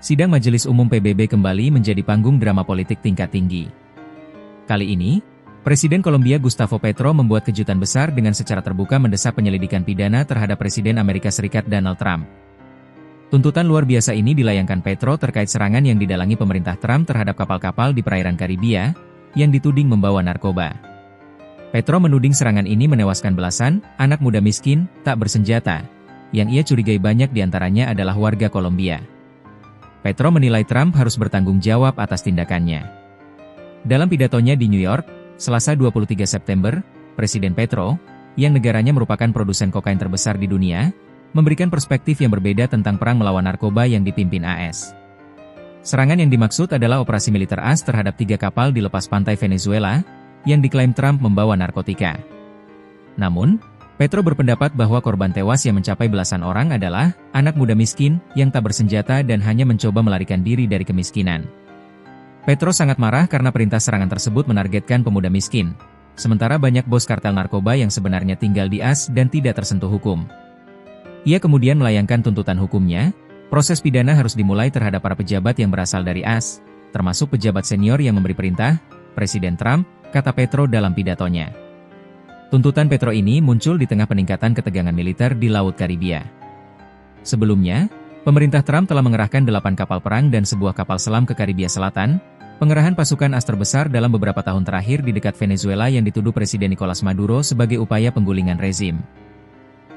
Sidang Majelis Umum PBB kembali menjadi panggung drama politik tingkat tinggi. Kali ini, Presiden Kolombia Gustavo Petro membuat kejutan besar dengan secara terbuka mendesak penyelidikan pidana terhadap Presiden Amerika Serikat Donald Trump. Tuntutan luar biasa ini dilayangkan Petro terkait serangan yang didalangi pemerintah Trump terhadap kapal-kapal di perairan Karibia yang dituding membawa narkoba. Petro menuding serangan ini menewaskan belasan anak muda miskin, tak bersenjata, yang ia curigai banyak diantaranya adalah warga Kolombia. Petro menilai Trump harus bertanggung jawab atas tindakannya. Dalam pidatonya di New York, Selasa 23 September, Presiden Petro, yang negaranya merupakan produsen kokain terbesar di dunia, memberikan perspektif yang berbeda tentang perang melawan narkoba yang dipimpin AS. Serangan yang dimaksud adalah operasi militer AS terhadap 3 kapal di lepas pantai Venezuela, yang diklaim Trump membawa narkotika. Namun, Petro berpendapat bahwa korban tewas yang mencapai belasan orang adalah anak muda miskin yang tak bersenjata dan hanya mencoba melarikan diri dari kemiskinan. Petro sangat marah karena perintah serangan tersebut menargetkan pemuda miskin, sementara banyak bos kartel narkoba yang sebenarnya tinggal di AS dan tidak tersentuh hukum. Ia kemudian melayangkan tuntutan hukumnya, proses pidana harus dimulai terhadap para pejabat yang berasal dari AS, termasuk pejabat senior yang memberi perintah, Presiden Trump, kata Petro dalam pidatonya. Tuntutan Petro ini muncul di tengah peningkatan ketegangan militer di Laut Karibia. Sebelumnya, pemerintah Trump telah mengerahkan 8 kapal perang dan sebuah kapal selam ke Karibia Selatan, pengerahan pasukan AS terbesar dalam beberapa tahun terakhir di dekat Venezuela yang dituduh Presiden Nicolas Maduro sebagai upaya penggulingan rezim.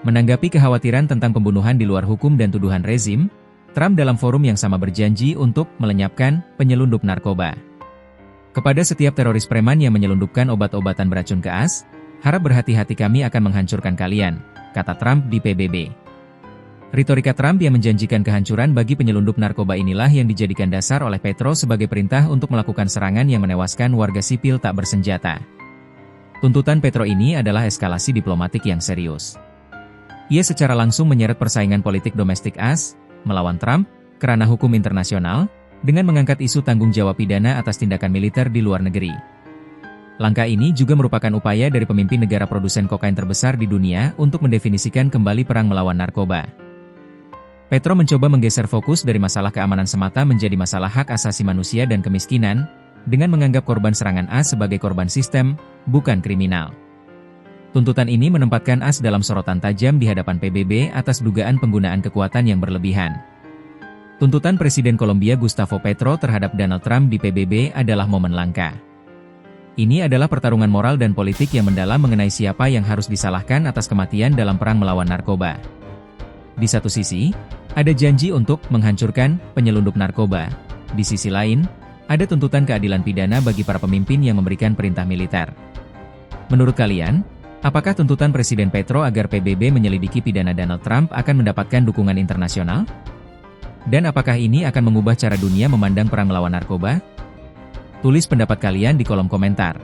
Menanggapi kekhawatiran tentang pembunuhan di luar hukum dan tuduhan rezim, Trump dalam forum yang sama berjanji untuk melenyapkan penyelundup narkoba. Kepada setiap teroris preman yang menyelundupkan obat-obatan beracun ke AS, harap berhati-hati, kami akan menghancurkan kalian, kata Trump di PBB. Retorika Trump yang menjanjikan kehancuran bagi penyelundup narkoba inilah yang dijadikan dasar oleh Petro sebagai perintah untuk melakukan serangan yang menewaskan warga sipil tak bersenjata. Tuntutan Petro ini adalah eskalasi diplomatik yang serius. Ia secara langsung menyeret persaingan politik domestik AS, melawan Trump, kerana hukum internasional, dengan mengangkat isu tanggung jawab pidana atas tindakan militer di luar negeri. Langkah ini juga merupakan upaya dari pemimpin negara produsen kokain terbesar di dunia untuk mendefinisikan kembali perang melawan narkoba. Petro mencoba menggeser fokus dari masalah keamanan semata menjadi masalah hak asasi manusia dan kemiskinan, dengan menganggap korban serangan AS sebagai korban sistem, bukan kriminal. Tuntutan ini menempatkan AS dalam sorotan tajam di hadapan PBB atas dugaan penggunaan kekuatan yang berlebihan. Tuntutan Presiden Kolombia Gustavo Petro terhadap Donald Trump di PBB adalah momen langka. Ini adalah pertarungan moral dan politik yang mendalam mengenai siapa yang harus disalahkan atas kematian dalam perang melawan narkoba. Di satu sisi, ada janji untuk menghancurkan penyelundup narkoba. Di sisi lain, ada tuntutan keadilan pidana bagi para pemimpin yang memberikan perintah militer. Menurut kalian, apakah tuntutan Presiden Petro agar PBB menyelidiki pidana Donald Trump akan mendapatkan dukungan internasional? Dan apakah ini akan mengubah cara dunia memandang perang melawan narkoba? Tulis pendapat kalian di kolom komentar.